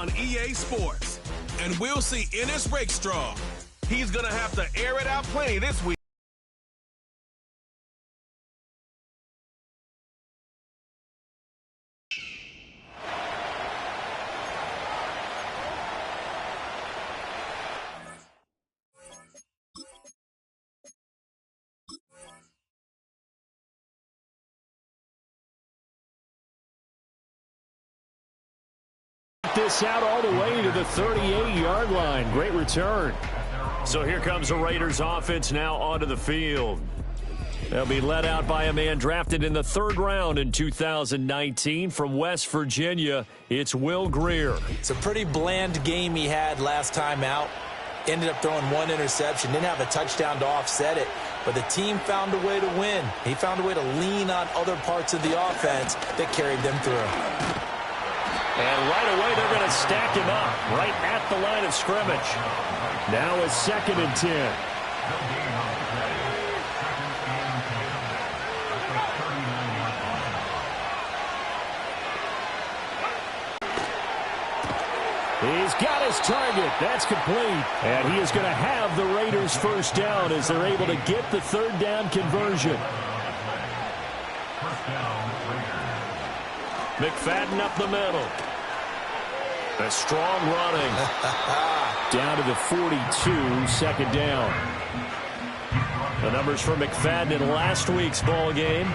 on EA Sports. And we'll see Ennis Rakestraw. He's going to have to air it out plenty this week. This out all the way to the 38-yard line. Great return. So here comes the Raiders offense now onto the field. They'll be led out by a man drafted in the 3rd round in 2019 from West Virginia. It's Will Grier. It's a pretty bland game he had last time out. Ended up throwing 1 interception. Didn't have a touchdown to offset it. But the team found a way to win. He found a way to lean on other parts of the offense that carried them through. And right away, they're going to stack him up right at the line of scrimmage. Now it's 2nd and 10. He's got his target. That's complete. And he is going to have the Raiders first down as they're able to get the 3rd down conversion. McFadden up the middle. A strong running. Down to the 42, 2nd down. The numbers for McFadden in last week's ball game.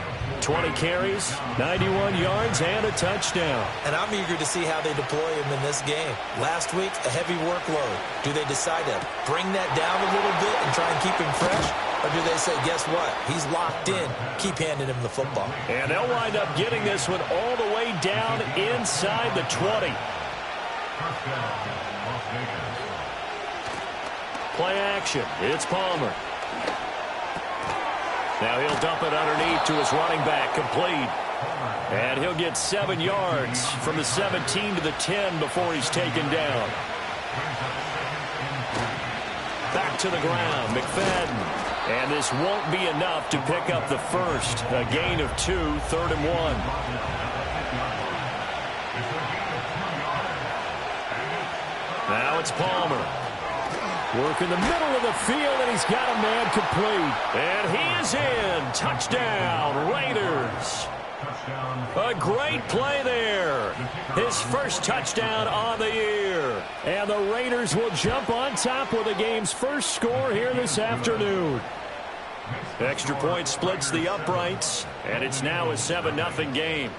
20 carries, 91 yards, and a touchdown. And I'm eager to see how they deploy him in this game. Last week, a heavy workload. Do they decide to bring that down a little bit and try and keep him fresh? Or do they say, guess what? He's locked in. Keep handing him the football. And they'll wind up getting this one all the way down inside the 20. Play action. It's Palmer. Now he'll dump it underneath to his running back, complete. And he'll get 7 yards from the 17 to the 10 before he's taken down. Back to the ground, McFadden. And this won't be enough to pick up the first. A gain of 2, 3rd and 1. Now it's Palmer. Work in the middle of the field, and he's got a man complete. And he is in. Touchdown, Raiders. A great play there. His first touchdown on the year. And the Raiders will jump on top with the game's first score here this afternoon. Extra point splits the uprights, and it's now a 7-0 game.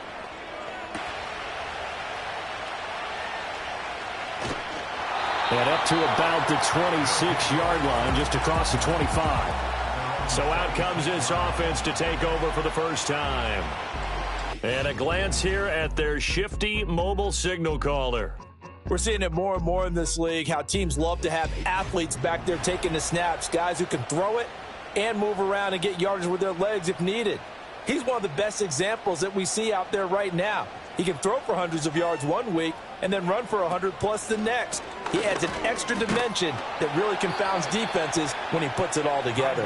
And up to about the 26-yard line, just across the 25. So out comes this offense to take over for the first time. And a glance here at their shifty mobile signal caller. We're seeing it more and more in this league, how teams love to have athletes back there taking the snaps, guys who can throw it and move around and get yardage with their legs if needed. He's one of the best examples that we see out there right now. He can throw for hundreds of yards one week and then run for 100+ the next. He adds an extra dimension that really confounds defenses when he puts it all together.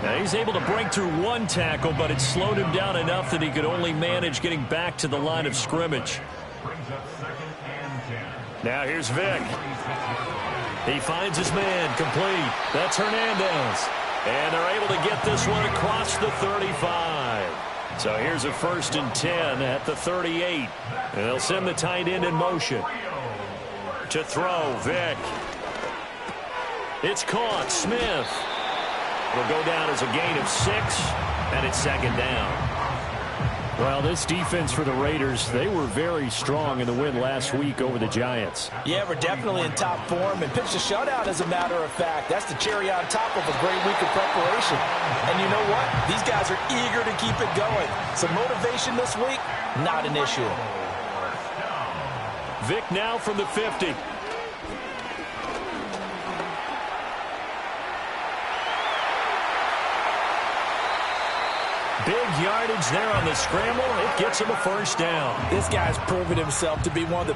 Now he's able to break through one tackle, but it slowed him down enough that he could only manage getting back to the line of scrimmage. Now here's Vick. He finds his man, complete. That's Hernandez. And they're able to get this one across the 35. So here's a 1st and 10 at the 38. And they'll send the tight end in motion. To throw, Vick. It's caught, Smith. Will go down as a gain of 6, and it's 2nd down. Well, this defense for the Raiders, they were very strong in the win last week over the Giants. Yeah, we're definitely in top form and pitched a shutout, as a matter of fact. That's the cherry on top of a great week of preparation. And you know what? These guys are eager to keep it going. Some motivation this week, not an issue. Vick now from the 50. Big yardage there on the scramble. It gets him a first down. This guy's proven himself to be one of the...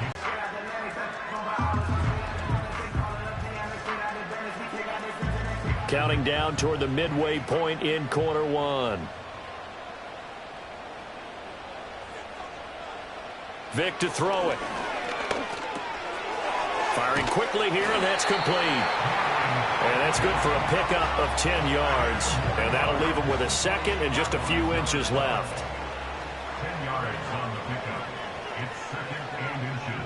Counting down toward the midway point in quarter one. Vick to throw it. quickly here, and that's complete. And that's good for a pickup of 10 yards. And that'll leave him with a second and just a few inches left. 10 yards on the pickup. It's second and inches.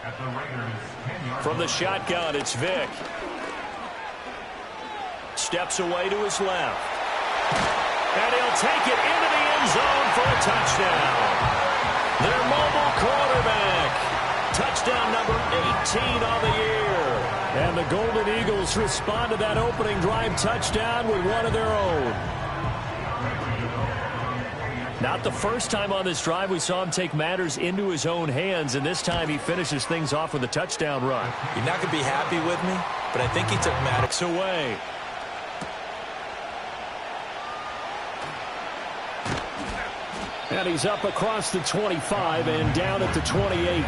At the Raiders, 10 yards. From the shotgun, it's Vick. Steps away to his left. And he'll take it into the end zone for a touchdown. Their mobile quarterback. Touchdown number 18 on the year. And the Golden Eagles respond to that opening drive touchdown with one of their own. Not the first time on this drive we saw him take matters into his own hands, and this time he finishes things off with a touchdown run. You're not going to be happy with me, but I think he took matters away. And he's up across the 25 and down at the 28.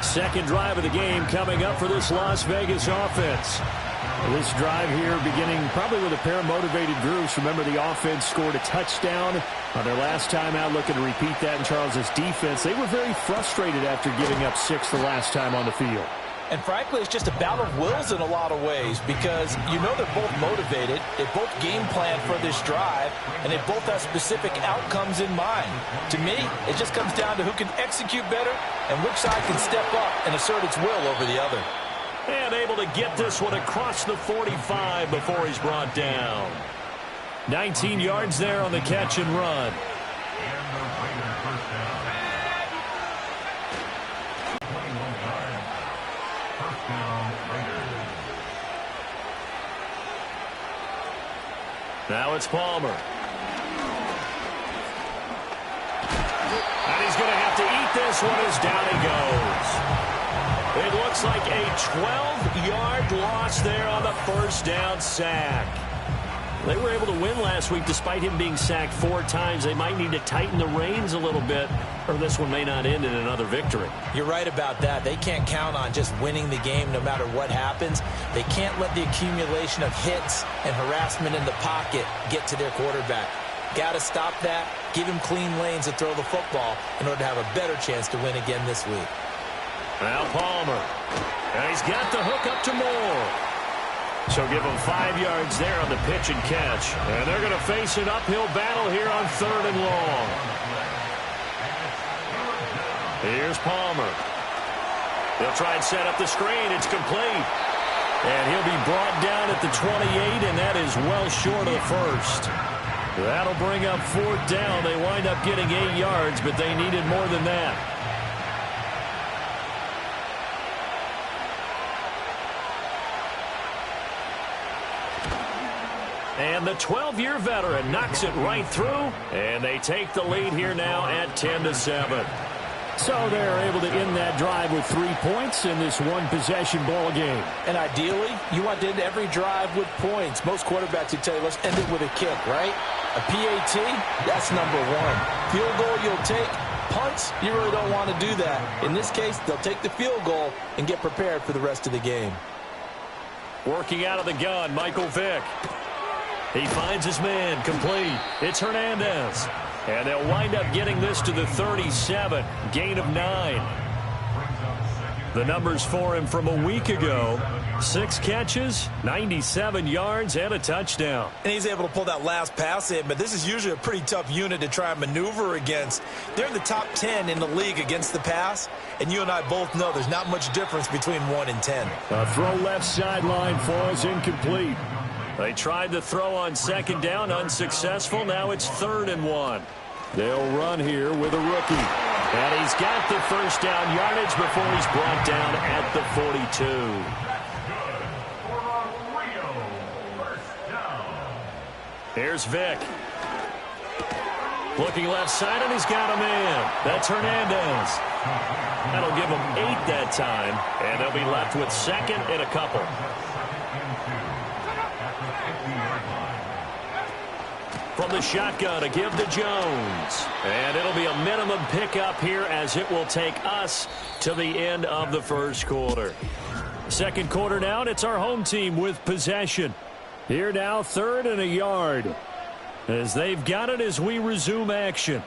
Second drive of the game coming up for this Las Vegas offense. This drive here beginning probably with a pair of motivated groups. Remember, the offense scored a touchdown on their last time out. Looking to repeat that in Charles's defense. They were very frustrated after giving up 6 the last time on the field. And frankly, it's just a battle of wills in a lot of ways because you know they're both motivated, they both game plan for this drive, and they both have specific outcomes in mind. To me, it just comes down to who can execute better and which side can step up and assert its will over the other. And able to get this one across the 45 before he's brought down. 19 yards there on the catch and run. Now it's Palmer. And he's going to have to eat this one as down he goes. It looks like a 12-yard loss there on the first down sack. They were able to win last week despite him being sacked 4 times. They might need to tighten the reins a little bit, or this one may not end in another victory. You're right about that. They can't count on just winning the game no matter what happens. They can't let the accumulation of hits and harassment in the pocket get to their quarterback. Got to stop that, give him clean lanes to throw the football in order to have a better chance to win again this week. Now Palmer. And he's got the hook up to Moore. So give him 5 yards there on the pitch and catch. And they're going to face an uphill battle here on 3rd and long. Here's Palmer. He'll try and set up the screen. It's complete. And he'll be brought down at the 28, and that is well short of the first. That'll bring up 4th down. They wind up getting 8 yards, but they needed more than that. And the 12-year veteran knocks it right through, and they take the lead here now at 10-7. So they're able to end that drive with 3 points in this one-possession ball game. And ideally, you want to end every drive with points. Most quarterbacks would tell you, let's end it with a kick, right? A PAT, that's number 1. Field goal you'll take. Punts, you really don't want to do that. In this case, they'll take the field goal and get prepared for the rest of the game. Working out of the gun, Michael Vick. He finds his man, complete. It's Hernandez. And they'll wind up getting this to the 37, gain of 9. The numbers for him from a week ago: 6 catches, 97 yards, and a touchdown. And he's able to pull that last pass in, but this is usually a pretty tough unit to try and maneuver against. They're in the top 10 in the league against the pass, and you and I both know there's not much difference between 1 and 10. A throw left sideline falls incomplete. They tried the throw on 2nd down, unsuccessful. Now it's 3rd and 1. They'll run here with a rookie. And he's got the first down yardage before he's brought down at the 42. Here's Vick. Looking left side, and he's got a man. That's Hernandez. That'll give him 8 that time, and they'll be left with 2nd and a couple. From the shotgun, a give to Jones. And it'll be a minimum pickup here as it will take us to the end of the first quarter. Second quarter now, and it's our home team with possession. Here now, 3rd and a yard. As they've got it as we resume action.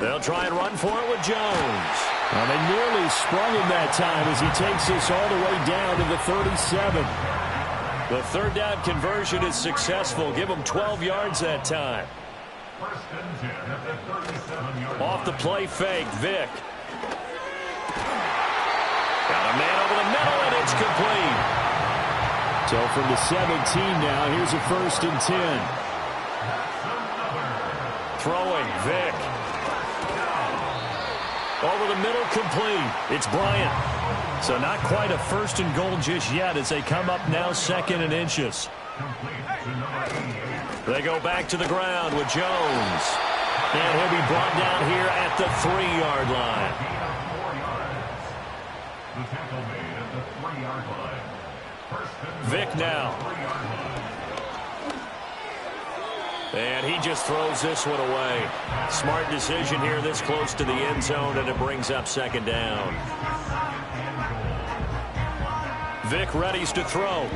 They'll try and run for it with Jones. Well, they nearly sprung him that time as he takes this all the way down to the 37. The third down conversion is successful. Give him 12 yards that time. Off the play fake, Vick. Got a man over the middle, and it's complete. So from the 17 now, here's a 1st and 10. Throwing, Vick. Over the middle, complete. It's Bryant. So not quite a 1st and goal just yet as they come up now 2nd and inches. They go back to the ground with Jones. And he'll be brought down here at the 3-yard line. Vick now. And he just throws this one away. Smart decision here this close to the end zone, and it brings up 2nd down. Vick readies to throw.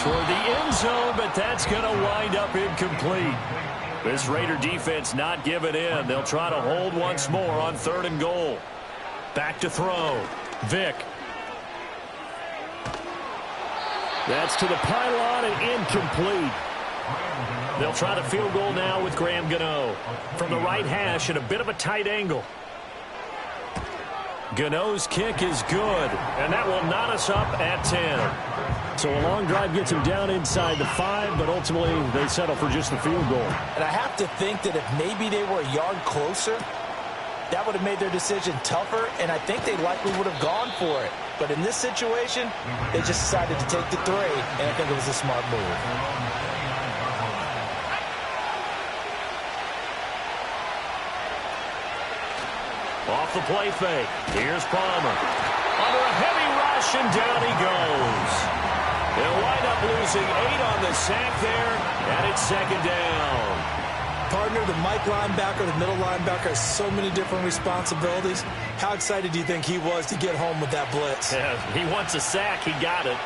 Toward the end zone, but that's going to wind up incomplete. This Raider defense not giving in. They'll try to hold once more on 3rd and goal. Back to throw. Vick. That's to the pylon and incomplete. They'll try the field goal now with Graham Gano. From the right hash at a bit of a tight angle. Gano's kick is good, and that will knot us up at 10. So a long drive gets him down inside the 5, but ultimately they settle for just the field goal. And I have to think that if maybe they were a yard closer, that would have made their decision tougher, and I think they likely would have gone for it. But in this situation, they just decided to take the 3, and I think it was a smart move. Off the play fake. Here's Palmer. Under a heavy rush, and down he goes. They'll wind up losing 8 on the sack there, and it's 2nd down. Partner, the Mike linebacker, the middle linebacker has so many different responsibilities. How excited do you think he was to get home with that blitz? Yeah, he wants a sack. He got it.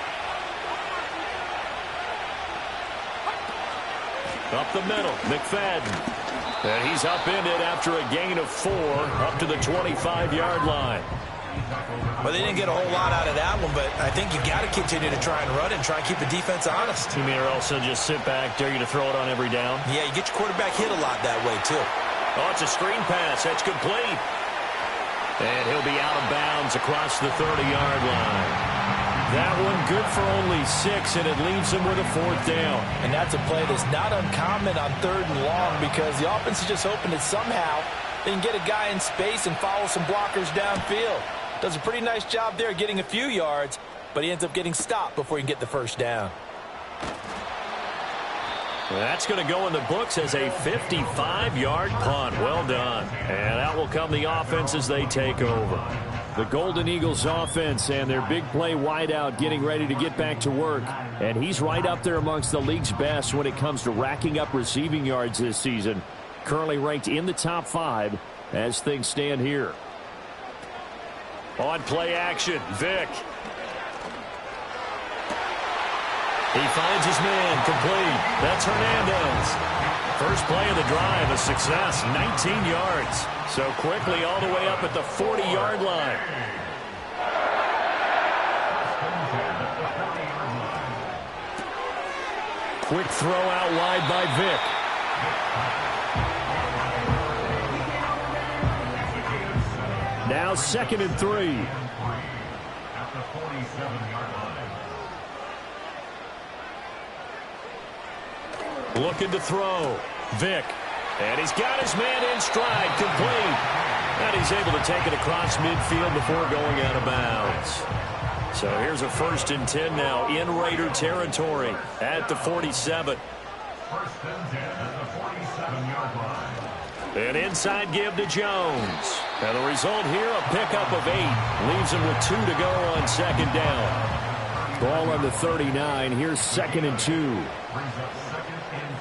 Up the middle, McFadden. And he's upended after a gain of 4 up to the 25-yard line. Well, they didn't get a whole lot out of that one, but I think you got to continue to try and run and try and keep the defense honest. You mean or else they'll just sit back, dare you to throw it on every down? Yeah, you get your quarterback hit a lot that way, too. Oh, it's a screen pass. That's complete. And he'll be out of bounds across the 30-yard line. That one good for only 6, and it leaves him with a 4th down. And that's a play that's not uncommon on 3rd and long because the offense is just hoping that somehow they can get a guy in space and follow some blockers downfield. Does a pretty nice job there getting a few yards, but he ends up getting stopped before he can get the 1st down. That's going to go in the books as a 55-yard punt. Well done. And out will come the offense as they take over. The Golden Eagles offense and their big play wideout getting ready to get back to work. And he's right up there amongst the league's best when it comes to racking up receiving yards this season. Currently ranked in the top 5 as things stand here. On play action, Vick. He finds his man, complete. That's Hernandez. First play of the drive, a success, 19 yards. So quickly all the way up at the 40-yard line. Quick throw out wide by Vick. Now 2nd and 3. At the 47-yard line. Looking to throw. Vick. And he's got his man in stride, complete. And he's able to take it across midfield before going out of bounds. So here's a 1st and 10 now in Raider territory at the 47. 1st and 10 at the 47-yard line. An inside give to Jones. And the result here, a pickup of 8. Leaves him with 2 to go on 2nd down. Ball on the 39. Here's 2nd and 2. Brings up 2nd and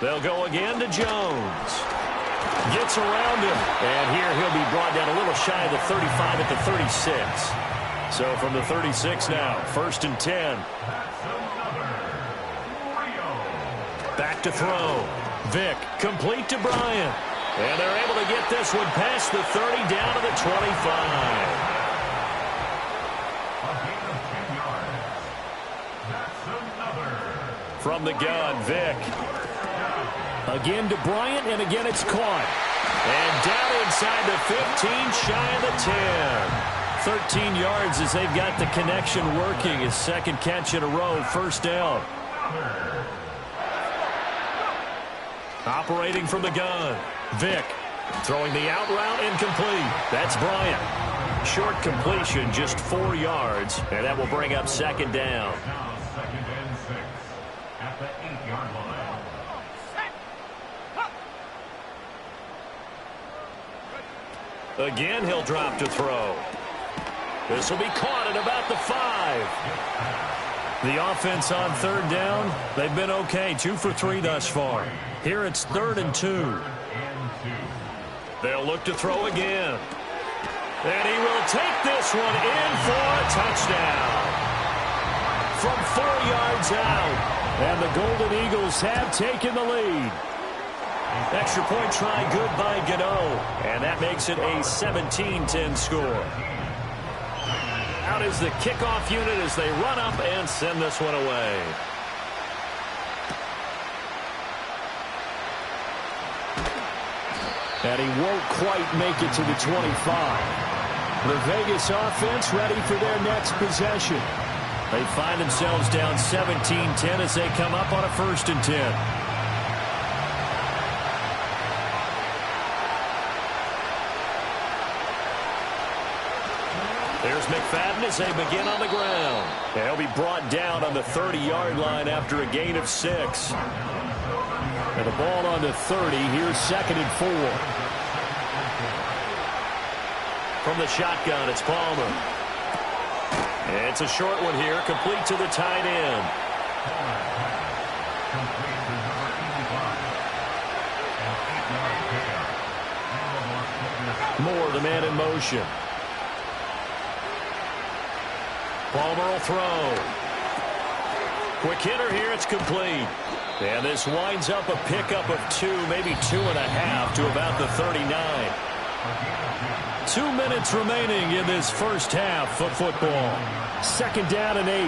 2. They'll go again to Jones. Gets around him. And here he'll be brought down a little shy of the 35 at the 36. So from the 36 now, 1st and 10. Back to throw. Vick, complete to Bryant. And they're able to get this one past the 30 down to the 25. From the gun, Vick. Again to Bryant, and again it's caught. And down inside the 15, shy of the 10. 13 yards as they've got the connection working. His second catch in a row, first down. Operating from the gun, Vick. Throwing the out route, incomplete. That's Bryant. Short completion, just 4 yards, and that will bring up second down. Second and 6 at the 8-yard line. Again, he'll drop to throw. This will be caught at about the 5. The offense on third down, they've been okay. 2 for 3 thus far. Here it's 3rd and 2. They'll look to throw again. And he will take this one in for a touchdown. From 4 yards out. And the Golden Eagles have taken the lead. Extra point try good by Gano. And that makes it a 17-10 score. Out is the kickoff unit as they run up and send this one away. And he won't quite make it to the 25. The Vegas offense ready for their next possession. They find themselves down 17-10 as they come up on a 1st and 10. There's McFadden as they begin on the ground. And he'll be brought down on the 30-yard line after a gain of 6. And the ball on the 30. Here's 2nd and 4. From the shotgun, it's Palmer. And it's a short one here, complete to the tight end. Moore, the man in motion. Palmer will throw. Quick hitter here, it's complete. And this winds up a pickup of 2, maybe 2.5 to about the 39. 2 minutes remaining in this first half of football. 2nd down and 8.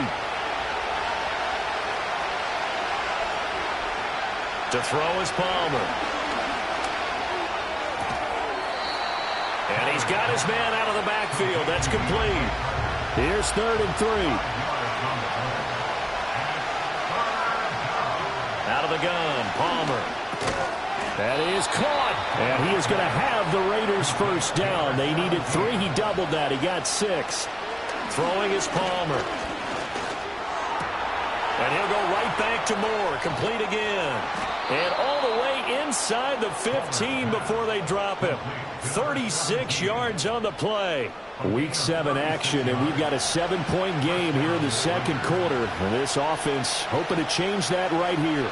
To throw is Palmer. And he's got his man out of the backfield. That's complete. Here's 3rd and 3. Out of the gun, Palmer. That is caught. And he is going to have the Raiders first down. They needed 3. He doubled that. He got 6. Throwing is Palmer. And he'll go right back to Moore. Complete again. And all the way inside the 15 before they drop him. 36 yards on the play. Week 7 action, and we've got a 7-point game here in the second quarter. And this offense hoping to change that right here.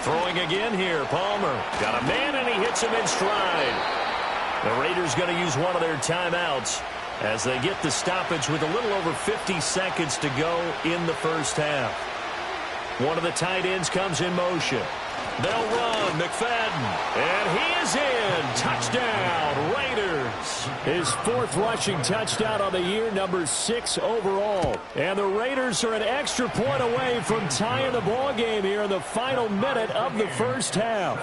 Throwing again here, Palmer. Got a man, and he hits him in stride. The Raiders going to use one of their timeouts as they get the stoppage with a little over 50 seconds to go in the first half. One of the tight ends comes in motion. They'll run, McFadden, and he is in. Touchdown, Raiders. His 4th rushing touchdown on the year, number 6 overall. And the Raiders are an extra point away from tying the ball game here in the final minute of the first half.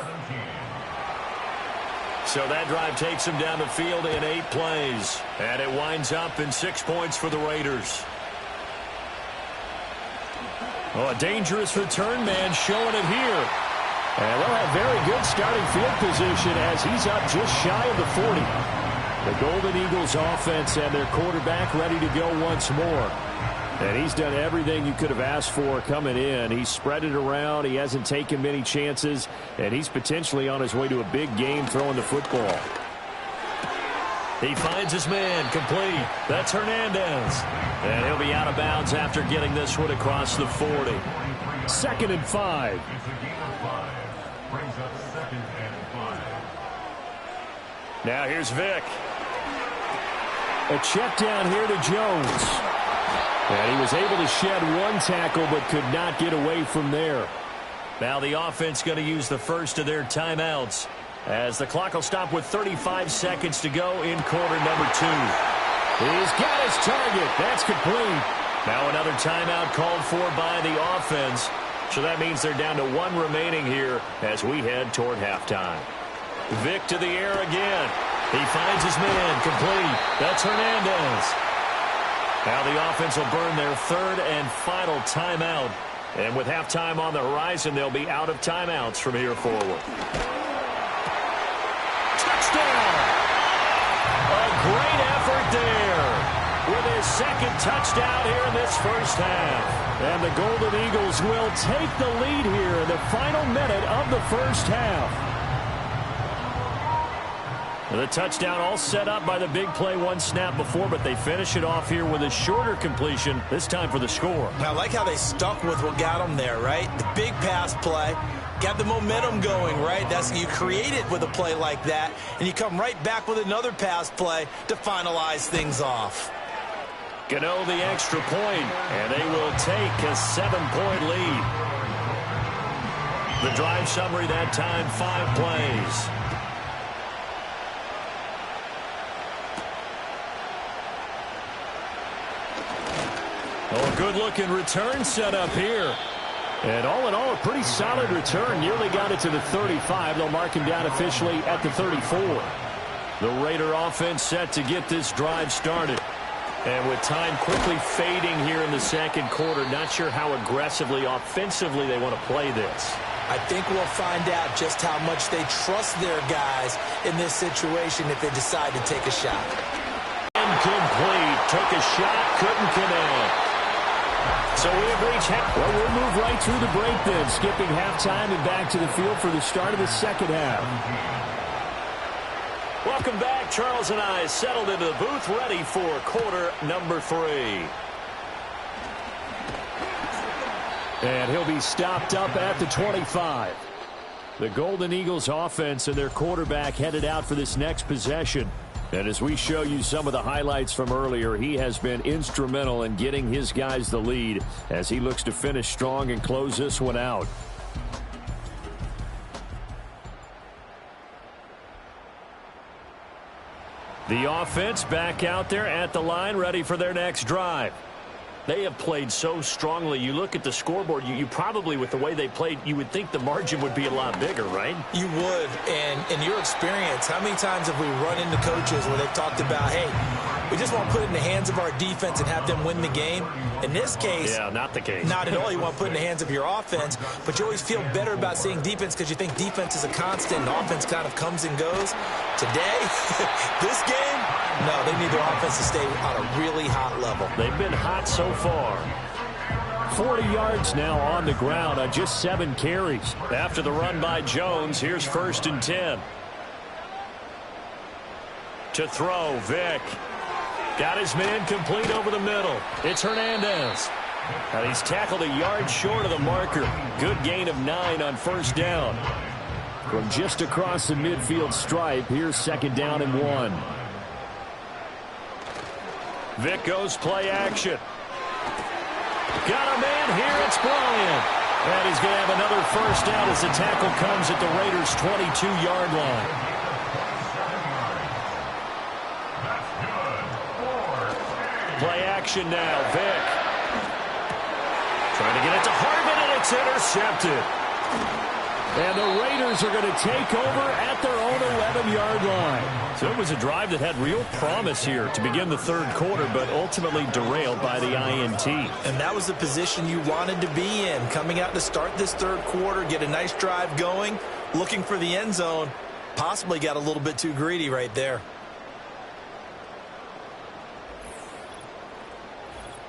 So that drive takes them down the field in 8 plays. And it winds up in 6 points for the Raiders. Oh, a dangerous return man showing it here. And they'll have very good starting field position as he's up just shy of the 40. The Golden Eagles offense and their quarterback ready to go once more. And he's done everything you could have asked for coming in. He's spread it around. He hasn't taken many chances. And he's potentially on his way to a big game throwing the football. He finds his man, complete. That's Hernandez. And he'll be out of bounds after getting this one across the 40. 2nd and 5. Brings up 2nd and 5. Now here's Vick. A check down here to Jones. And he was able to shed 1 tackle but could not get away from there. Now the offense going to use the first of their timeouts as the clock will stop with 35 seconds to go in quarter number 2. He's got his target. That's complete. Now another timeout called for by the offense. So that means they're down to 1 remaining here as we head toward halftime. Vic to the air again. He finds his man. Complete. That's Hernandez. Now the offense will burn their 3rd and final timeout. And with halftime on the horizon, they'll be out of timeouts from here forward. Touchdown! A great effort there with his 2nd touchdown here in this first half. And the Golden Eagles will take the lead here in the final minute of the first half. The touchdown all set up by the big play 1 snap before, but they finish it off here with a shorter completion, this time for the score. I like how they stuck with what got them there, right? The big pass play, got the momentum going, right? That's you create it with a play like that, and you come right back with another pass play to finalize things off. Gano the extra point, and they will take a 7-point lead. The drive summary that time, 5 plays. Oh, good-looking return set up here. And all in all, a pretty solid return. Nearly got it to the 35. They'll mark him down officially at the 34. The Raider offense set to get this drive started. And with time quickly fading here in the 2nd quarter, not sure how aggressively, offensively they want to play this. I think we'll find out just how much they trust their guys in this situation if they decide to take a shot. Incomplete. Took a shot, couldn't connect. So we have reached half. Well, we'll move right through the break then, skipping halftime and back to the field for the start of the 2nd half. Welcome back. Charles and I settled into the booth, ready for quarter number 3. And he'll be stopped up at the 25. The Golden Eagles offense and their quarterback headed out for this next possession. And as we show you some of the highlights from earlier, he has been instrumental in getting his guys the lead as he looks to finish strong and close this one out. The offense back out there at the line, ready for their next drive. They have played so strongly. You look at the scoreboard, you probably, with the way they played, you would think the margin would be a lot bigger, right? You would. And in your experience, how many times have we run into coaches where they've talked about, hey, we just want to put it in the hands of our defense and have them win the game? In this case, yeah, not the case. Not at all. You want to put it in the hands of your offense, but you always feel better about seeing defense because you think defense is a constant and offense kind of comes and goes. Today, this game, no, they need their offense to stay on a really hot level. They've been hot so far. 40 yards now on the ground on just 7 carries. After the run by Jones, here's 1st and 10. To throw, Vic. Got his man complete over the middle. It's Hernandez. And he's tackled a yard short of the marker. Good gain of 9 on 1st down. From just across the midfield stripe, here's 2nd down and 1. Vic goes play action. Got a man here. It's Bryant. And he's going to have another 1st down as the tackle comes at the Raiders' 22-yard line. Play action now. Vic. Trying to get it to Hartman, and it's intercepted. And the Raiders are going to take over at their own 11-yard line. So it was a drive that had real promise here to begin the 3rd quarter, but ultimately derailed by the INT. And that was the position you wanted to be in, coming out to start this 3rd quarter, get a nice drive going, looking for the end zone. Possibly got a little bit too greedy right there.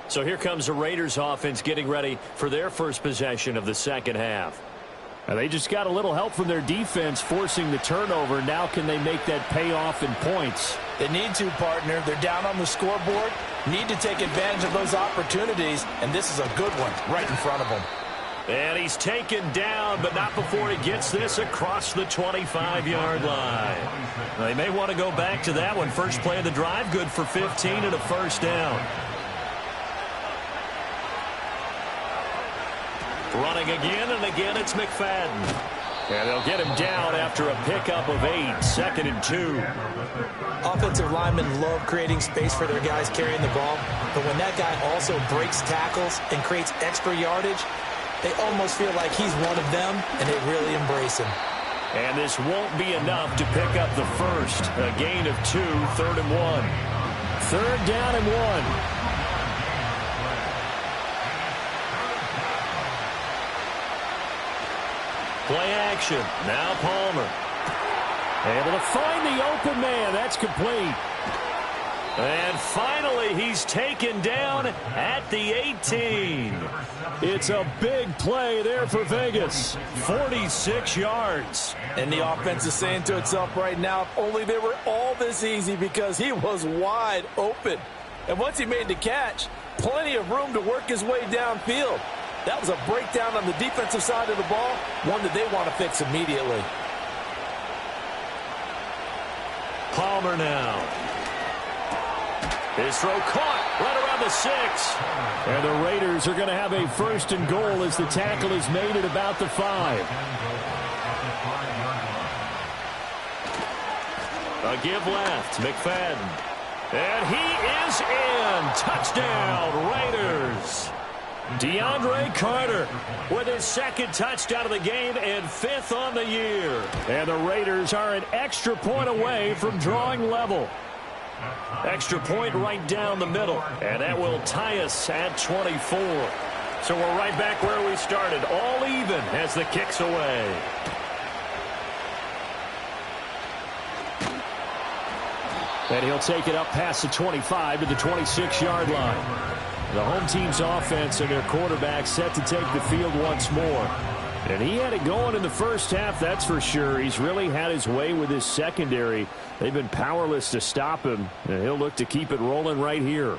So here comes the Raiders offense getting ready for their first possession of the 2nd half. And they just got a little help from their defense forcing the turnover. Now can they make that pay off in points? They need to, partner. They're down on the scoreboard. Need to take advantage of those opportunities, and this is a good one right in front of them. And he's taken down, but not before he gets this across the 25-yard line. They may want to go back to that one. First play of the drive, good for 15 and a 1st down. Running again, and again it's McFadden. And they'll get him down after a pickup of 8, 2nd and 2. Offensive linemen love creating space for their guys carrying the ball, but when that guy also breaks tackles and creates extra yardage, they almost feel like he's one of them, and they really embrace him. And this won't be enough to pick up the first. A gain of 2, 3rd and 1. 3rd down and 1. Play action. Now Palmer. Able to find the open man. That's complete. And finally, he's taken down at the 18. It's a big play there for Vegas. 46 yards. And the offense is saying to itself right now, if only they were all this easy, because he was wide open. And once he made the catch, plenty of room to work his way downfield. That was a breakdown on the defensive side of the ball, one that they want to fix immediately. Palmer now. His throw caught right around the 6. And the Raiders are going to have a 1st and goal as the tackle is made at about the 5. A give left. McFadden. And he is in. Touchdown, Raiders. DeAndre Carter with his 2nd touchdown of the game and 5th on the year. And the Raiders are an extra point away from drawing level. Extra point right down the middle. And that will tie us at 24. So we're right back where we started. All even as the kick's away. And he'll take it up past the 25 to the 26-yard line. The home team's offense and their quarterback set to take the field once more. And he had it going in the first half, that's for sure. He's really had his way with his secondary. They've been powerless to stop him, and he'll look to keep it rolling right here.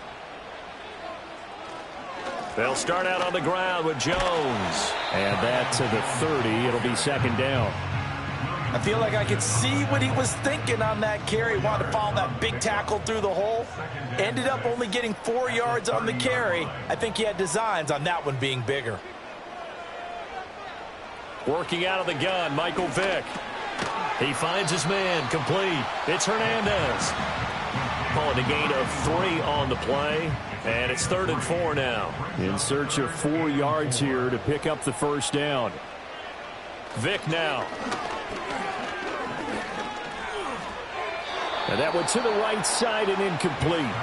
They'll start out on the ground with Jones. And that to the 30. It'll be 2nd down. I feel like I could see what he was thinking on that carry. Wanted to follow that big tackle through the hole. Ended up only getting 4 yards on the carry. I think he had designs on that one being bigger. Working out of the gun, Michael Vick. He finds his man, complete. It's Hernandez. Calling a gain of 3 on the play, and it's 3rd and 4 now. In search of 4 yards here to pick up the 1st down. Vick now. And that one to the right side and incomplete.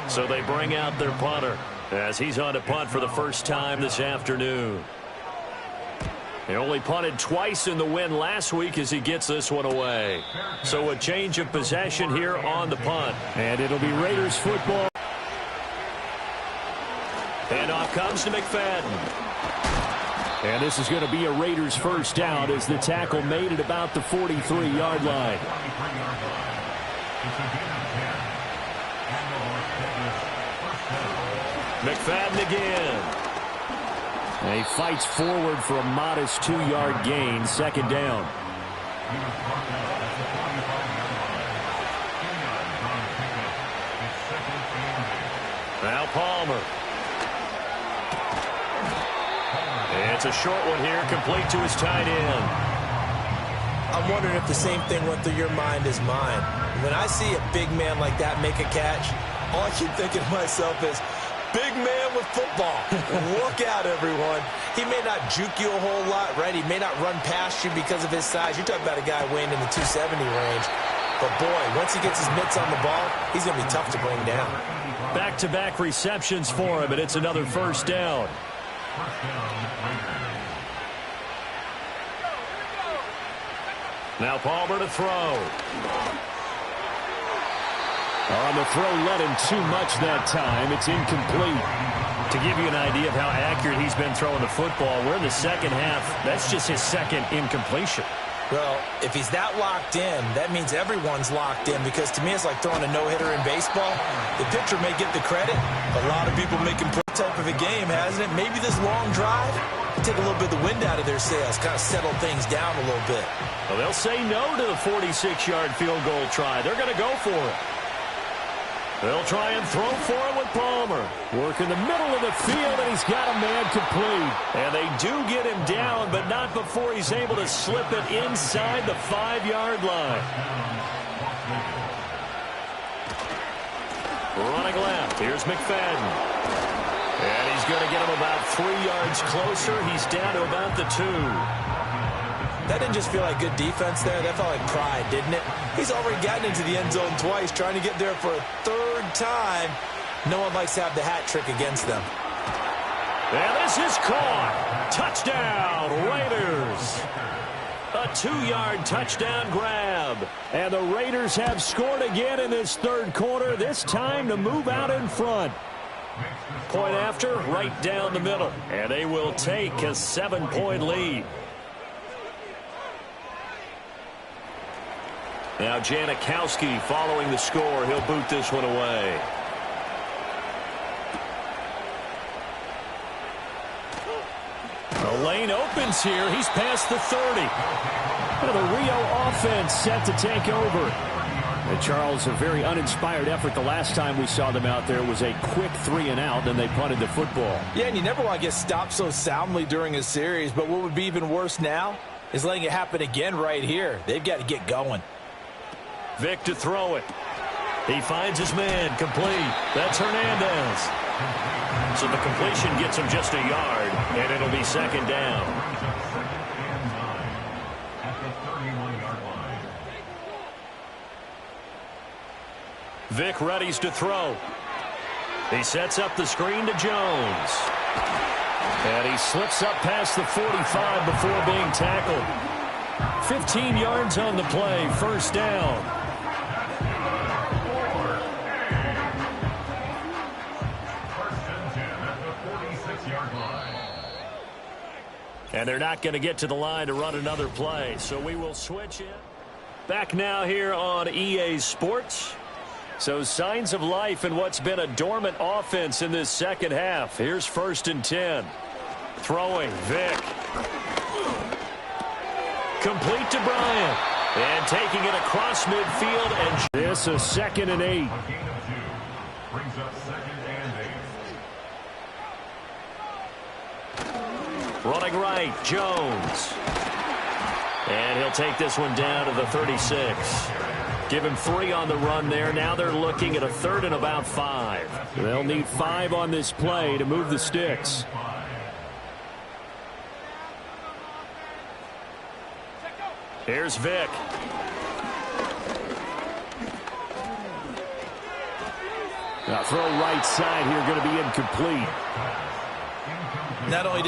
So they bring out their punter as he's on to punt for the first time this afternoon. He only punted twice in the win last week as he gets this one away. So a change of possession here on the punt. And it'll be Raiders football. Handoff comes to McFadden. And this is going to be a Raiders 1st down as the tackle made at about the 43-yard line. McFadden again. And he fights forward for a modest 2-yard gain, 2nd down. Now Palmer. It's a short one here, complete to his tight end. I'm wondering if the same thing went through your mind as mine. When I see a big man like that make a catch, all I keep thinking to myself is, big man with football. Look out, everyone. He may not juke you a whole lot, right? He may not run past you because of his size. You're talking about a guy weighing in the 270 range. But, boy, once he gets his mitts on the ball, he's going to be tough to bring down. Back-to-back receptions for him, and it's another 1st down. Now Palmer to throw. On the throw, let him too much that time. It's incomplete. To give you an idea of how accurate he's been throwing the football, we're in the second half. That's just his 2nd incompletion. Well, if he's that locked in, that means everyone's locked in, because to me it's like throwing a no-hitter in baseball. The pitcher may get the credit. A lot of people making play type of a game, hasn't it? Maybe this long drive take a little bit of the wind out of their sails, kind of settle things down a little bit. Well, they'll say no to the 46-yard field goal try. They're going to go for it. They'll try and throw for it with Palmer. Work in the middle of the field, and he's got a man complete. And they do get him down, but not before he's able to slip it inside the 5-yard line. Running left, here's McFadden. And he's going to get him about 3 yards closer. He's down to about the 2. That didn't just feel like good defense there. That felt like pride, didn't it? He's already gotten into the end zone twice, trying to get there for a 3rd time. No one likes to have the hat trick against them. And this is caught. Touchdown, Raiders. A 2-yard touchdown grab. And the Raiders have scored again in this 3rd quarter, this time to move out in front. Point after, right down the middle. And they will take a 7-point lead. Now Janikowski following the score. He'll boot this one away. The lane opens here. He's past the 30. And the Rio offense set to take over. And Charles, a very uninspired effort the last time we saw them out there was a quick 3-and-out, then they punted the football. Yeah, and you never want to get stopped so soundly during a series, but what would be even worse now is letting it happen again right here. They've got to get going. Vic to throw it. He finds his man, complete. That's Hernandez. So the completion gets him just a yard, and it'll be 2nd down. Vic readies to throw. He sets up the screen to Jones. And he slips up past the 45 before being tackled. 15 yards on the play, 1st down. And they're not going to get to the line to run another play, so we will switch in. Back now here on EA Sports. So signs of life in what's been a dormant offense in this 2nd half. Here's 1st and 10. Throwing, Vic. Complete to Bryant. And taking it across midfield. And this is 2nd and 8. Brings up 2nd and 8. Running right, Jones. And he'll take this one down to the 36. Give him 3 on the run there. Now they're looking at a 3rd and about 5. They'll need 5 on this play to move the sticks. Here's Vic. Now throw right side here, going to be incomplete. Not only did